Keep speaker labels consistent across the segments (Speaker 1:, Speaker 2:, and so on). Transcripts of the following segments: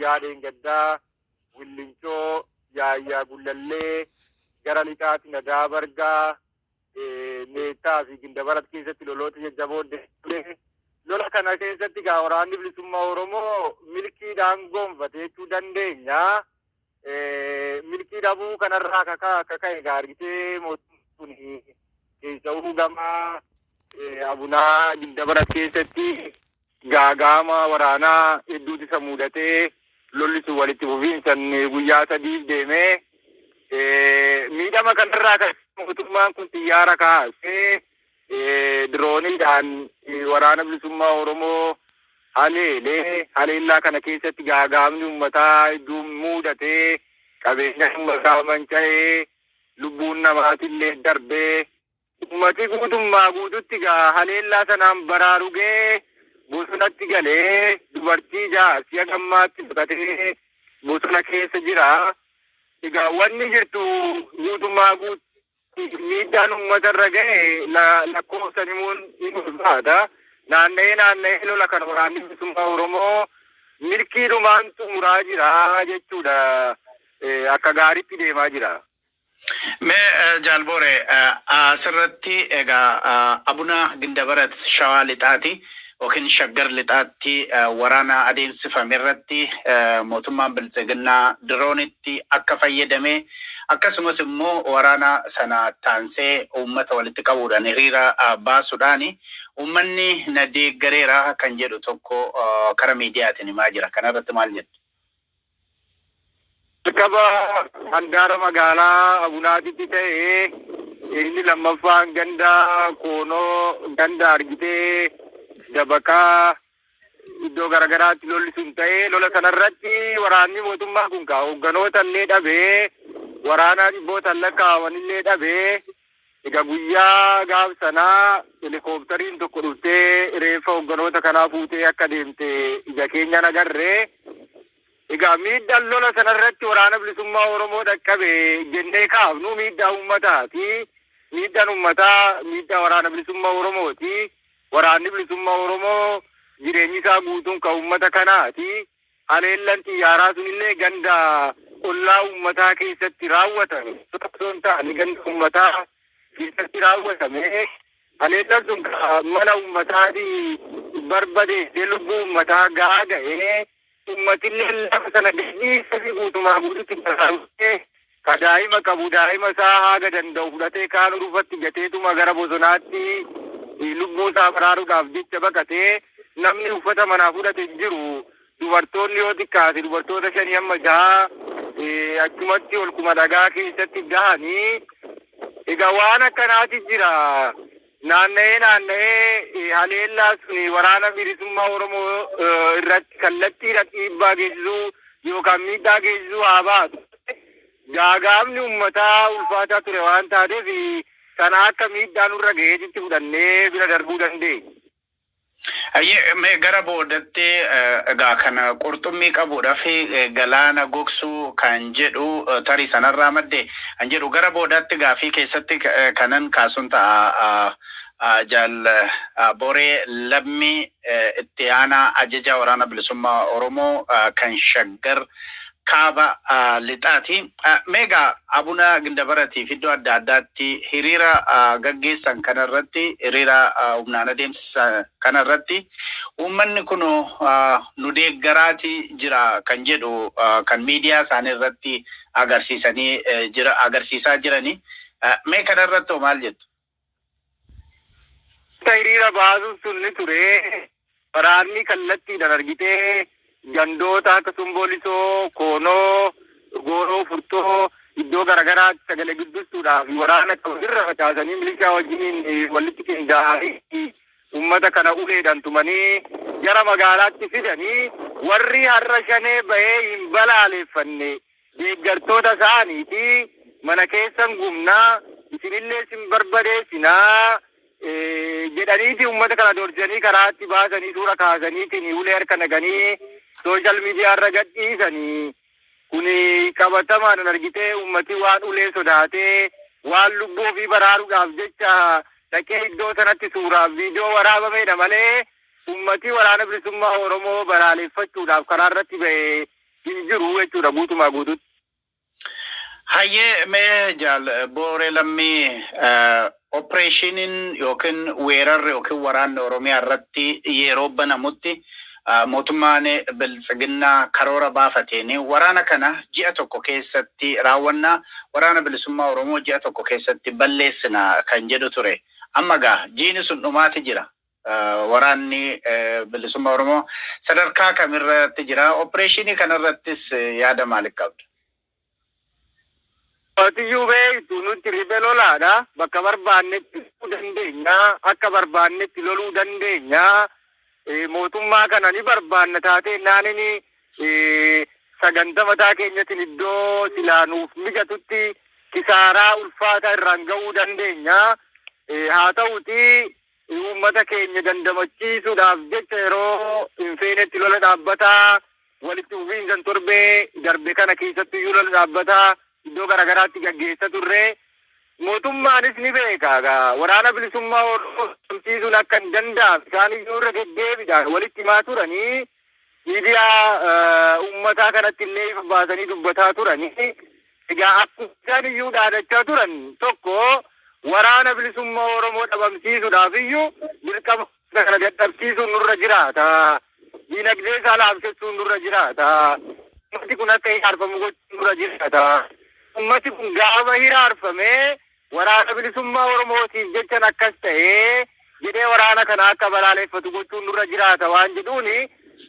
Speaker 1: guyyaadheen gaddaa Willinchoo Yaayyaa Gullallee gara lixaatti Nadaa Bargaa Meettaa fi Gindabarat keessatti loloota jajjaboon deemee lola kana keessatti gaa waraanni bilisummaa Oromoo milkiidhaan gonfate jechuu dandeenya. Milkii dhabuu kanarraa akka ka'e gaargitee mootummaan keessa'uu gama Abunaa Gindabarat keessatti gaagama waraanaa hedduutu isa mudatee lolli sun walitti fufiinsan guyyaa 3 deemee miidhama kanarraa kan mootummaan kun xiyyaara kaasee dirooniidhaan waraana bilisummaa Oromoo haleellaa kana keessatti gaagamni uummataa hedduu mudatee qabeenya uummataa manca'ee lubbuun namaatillee darbee ummati guutummaa guututti haleellaa sanaan baraarugee bosonatti galee dubartii jaarsiya gammaatti fudhatee bosona keessa jira. Egaa wanni jirtu guutummaa guutti miidhaan uummatarra ga'e lakkoofsan himuun ni ulfaata. Naanna'ee lola kan waraanni bilisummaa Oromoo milkiidhumaan xumuraa jira jechuudha. Akka gaariitti deemaa jira.
Speaker 2: Mee Jaalboore asirratti egaa Abunaa Gindabarat Shawaa Lixaati yookiin Shaggar Lixaatti waraana adeemsifame irratti mootummaan Biltsiginnaa diroonitti akka fayyadame akkasumas immoo waraana sana taansee uummata walitti qabuudhaan hiriira baasuudhaan uummanni na deeggareera kan jedhu tokko karaa miidiyaatiin himaa jira. Kanarratti maal jettu?
Speaker 1: Kaba handaara magaalaa Abunaatitti ta'ee inni lammaffaan ganda Koonoo ganda argitee Dabakaa iddoo garagaraatti lolli sun ta'ee lola sanarratti waraanni mootummaa kun hoogganoota illee dhabee waraanaa dhibbootaan lakkaa'aman illee dhabee egaa guyyaa gaaf sanaa helikooftariin tokko dhuftee reeffa hoogganoota kanaa fuutee akka deemte ija keenyaan agarree. Egaa miidhaan lola sanarratti waraana bilisummaa Oromoo dhaqqabe jennee kaafnu miidhaa uummataati. Miidhaan uummataa miidhaa waraana bilisummaa Oromooti. Waraanni bilisummaa Oromoo jireenyi isaa guutuun kan uummata kanaati. Haleellaan xiyyaaraa sunillee ganda ollaa uummataa keessatti raawwatame. Osoo hin taane ganda uummataa keessatti raawwatame. Haleellaan sun mana uummataati barbadeessee lubbuu uummataa gaaga'ee. Ummatillee lafa sana gadhiisa fi guutumaa guututti barbaadee ka daa'ima qabu daa'ima isaa haaga danda'u fudhatee kaan urufatti gateetuma gara bosonaatti lubbuu isaa baraaruudhaaf jecha baqatee namni uffata manaa fudhate jiru. Dubartoonni yoo xiqqaate dubartoota 5 amma 6 achumatti olkuma dhagaa keessatti gahanii. Egaa waan akkanaati jira. Naanna'ee haleellaa sun waraana bilisummaa Oromoo irratti kallattiidhaan dhiibbaa geessisuu yookaan miidhaa geessisuu haa baatu. Gaagaamni uummataa ulfaataa ture waan taateef kana akka miidhaan nurra gaheetitti fudhannee bira darbuu dandeenya.
Speaker 2: Mee gara boodatti egaa kana qurxummii qabuudhaaf galaana gogsuu kan jedhu tarii sanarraa madde kan jedhu gara boodatti gaafii keessatti kanan kaasuun ta'a. Jaalboree Lammii itti aanaa ajaja waraana bilisummaa Oromoo kan Shaggar Kaaba Lixaati. Meegaa Abunaa Gindabaraatiif iddoo adda addaatti hiriira gaggeessan kanarratti hiriira humnaan adeemsisan kanarratti uummanni kun nu deeggaraati jira kan jedhu kan miidiyaa isaanii irratti agarsiisaa jirani. Mee kanarratti maal jettu?
Speaker 1: Hiriira baasuun sun ni ture. Waraanni kallattiidhaan argitee gandoota akka Sumbolisoo, Koonoo, Gooroo, Furtoo iddoo garagaraatti sagalee guddistuudhaaf waraana irra facaasanii milishaa wajjiniin walitti qindaa'anii uummata kana uleedhaan tumanii gara magaalaatti fidanii warri har'a shanee bahee hin balaaleeffanne deeggartoota isaaniiti mana keessan gumnaa isinillee sin barbadeessinaa jedhaniiti uummata kana doorsisanii karaatti baasanii suura kaasaniitiin ulee harka naqanii sooshaal miidiyaa irra gadhiisanii kuni qabatamaan argitee uummati waan ulee sodaatee waan lubbuu ofii baraaruudhaaf jecha dhaqee iddoo sanatti suuraaf viidiyoo waraabamedha malee uummati waraana bilisummaa Oromoo balaaleeffachuudhaaf karaa irratti ba'e hin jiru jechuudha guutumaa guututti.
Speaker 2: Hayyee mee Jaalbooree lammii opereeshiniin yookiin weerarri yookiin waraanni Oromiyaa irratti yeroo banamutti mootummaan biltsiginnaa karoora baafateen waraana kana ji'a tokko keessatti raawwannaa waraana bilisummaa Oromoo ji'a tokko keessatti balleessina kan jedhu ture. Amma gaa jiini sun dhumaati jira. Waraanni bilisummaa Oromoo sadarkaa kamirratti jira. Opereeshinii kanarrattis yaada maaliif qabda?
Speaker 1: Waatiyyuu beektu nuti ribe lolaadha. Bakka barbaannetti loluu dandeenya. Akka barbaannetti loluu dandeenya. Mootummaa kana ni barbaanna taatee naanini sagantaa mataa keenyatiin iddoo silaanuuf mijatutti kisaaraa ulfaataa irraan ga'uu dandeenya. Haa ta'uti uummata keenya dandamachiisuudhaaf jecha yeroo hin feenetti lola dhaabbataa walitti ufiinsan torbee darbe kana keessatti iyyuu lola dhaabbataa iddoo garagaraatti gaggeessa turre. Mootummaanis ni beeka waraana bilisummaa Oromoo tumsiisuun akka hin danda'amne isaan iyyuu irra deddeebiidhaan walitti himaa turanii miidiyaa uummataa kanatti illee ifa baasanii dubbataa turanii. Egaa akkuma isaan iyyuu dhaadachaa turan tokko waraana bilisummaa Oromoo dhabamsiisuudhaaf iyyuu dirqama kana dadhabsiisuun nurra jiraata. Diinagdee isaa laamsessuun nurra jiraata. Ummati kun akka hiraarfamu gochuun nurra jiraata. Ummati kun gaafa hiraarfamee waraana bilisummaa Oromootiif jechan akkas ta'ee jedhee waraana kana akka balaaleffatu gochuun nurra jiraata waan jedhuuni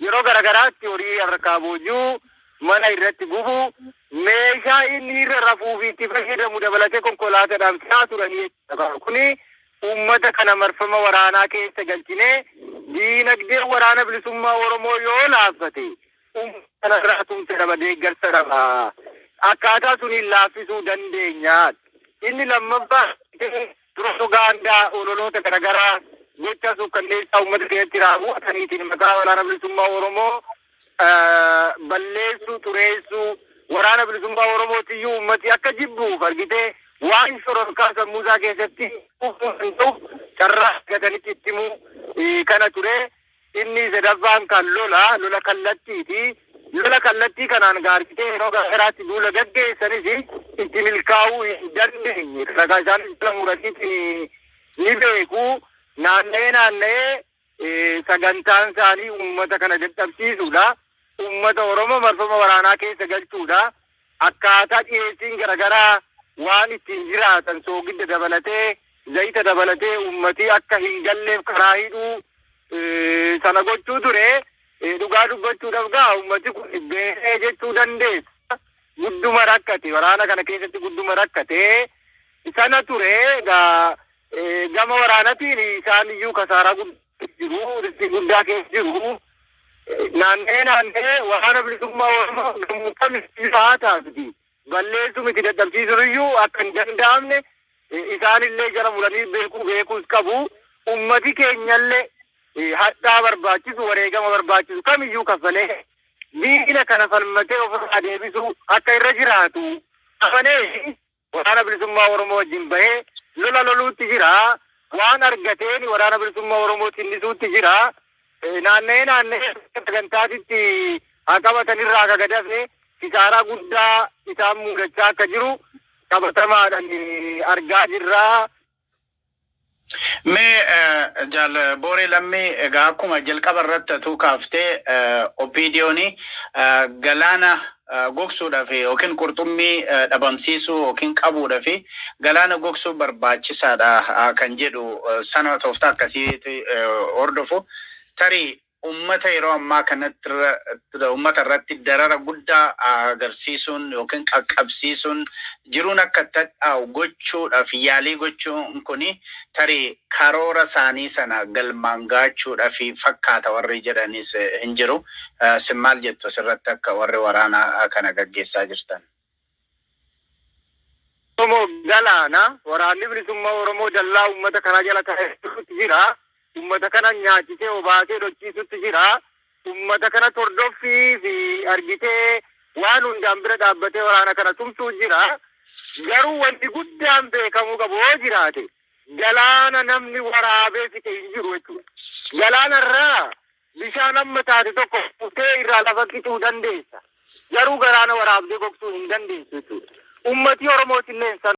Speaker 1: yeroo garagaraatti horii harkaa boojuu mana irratti gubu meeshaa inni irra rafuu fi itti fayyadamu dabalatee konkolaataadhaan fe'aa turanii jechuudha. Kuni uummata kana marfama waraanaa keessa galchinee diinagdee waraana bilisummaa Oromoo yoo laaffate uummata kanarraa tumse dhaba deeggarsa dhaba. Akkaataa suniin laaffisuu dandeenya. Inni lammaffaa propagaandaa ololoota garagaraa gocha suukkanneessaa uummata keessatti raawwataniitiin maqaa waraana bilisummaa Oromoo balleessuu xureessuu waraana bilisummaa Oromootiyyuu uummati akka jibbuuf argitee waan shororkaa sammuusaa keessatti carraa argatanitti itti himuu kana ture. Inni sadaffaan kan lola kallattiiti. Lola kallattii kanaan gaargitee yeroo garagaraatti duula gaggeessanis itti milkaa'uu hin dandeenye. Ragaa isaan itti muratiitti ni beeku. Naanna'ee sagantaan isaanii uummata kana dadhabsiisuudha. Uummata Oromoo marfama waraanaa keessa galchuudha. Akkaataa dhiyeessiin garagaraa waan ittiin jiraatan soogidda dabalatee zayita dabalatee uummati akka hin galleef karaa hidhuu sana gochuu ture. Dhugaa dubbachuudhaaf gaa uummati kun beekee jechuu dandeessa. Gudduma rakkate waraana kana keessatti gudduma rakkate sana ture gama waraanatiin isaan iyyuu kasaaraa jiru riskii guddaa keessa jiru. Naannee waraana bilisummaa Oromoo gammuuta misiisaa taasisi. Balleessuu miti dadhabsiisuun iyyuu akka hin danda'amne isaanillee jara muranii beekuus qabu. Ummati keenyallee hadhaa barbaachisu wareegama barbaachisu kamiyyuu kaffalee diina kana falmatee ofirraa deebisu akka irra jiraatu amanee waraana bilisummaa Oromoo wajjin bahee lola loluutti jira. Waan argateen waraana bilisummaa Oromootti innisuutti jira. Naannee sagantaatitti haa qabatanirraa akka gadafne kisaaraa guddaa isaan mudachaa akka jiru qabatamaadhaan argaa jirra.
Speaker 2: Mee Jaalbooree lammii egaa akkuma jalqaba irratti atuu kaaftee OPDO'n galaana gogsuudhaaf yookiin qurxummii dhabamsiisuu yookiin qabuudhaaf galaana gogsuu barbaachisaadha kan jedhu sana tooftaa akkasiitti hordofu tarii ummata yeroo ammaa kanatti ummata irratti darara guddaa agarsiisuun yookiin qaqqabsiisuun jiruun akka tadhaa'u gochuudhaaf yaalii gochuun kuni tarii karoora isaanii sana galmaan gaachuudhaaf fakkaata warri jedhanis hin jiru. Sin maal jettu asirratti akka warri waraanaa kana gaggeessaa jirtan?
Speaker 1: Oromoo galaana waraanni bilisummaa Oromoo dallaa ummata kanaa jala taa'etti jira. Ummata kana nyaachisee obaasee dhochiisutti jira. Ummata kana tordoffii fi argitee waan hundaan bira dhaabbatee waraana kana tumsuu jira. Garuu wanti guddaan beekamuu qabu yoo jiraate galaana namni waraabee fixe hin jiru jechuudha. Galaana irraa bishaan amma taate tokko fuutee irraa lafa qicuu dandeessa. Garuu garaana waraabdee gogsuu hin dandeessu jechuudha. Uummatni Oromootillee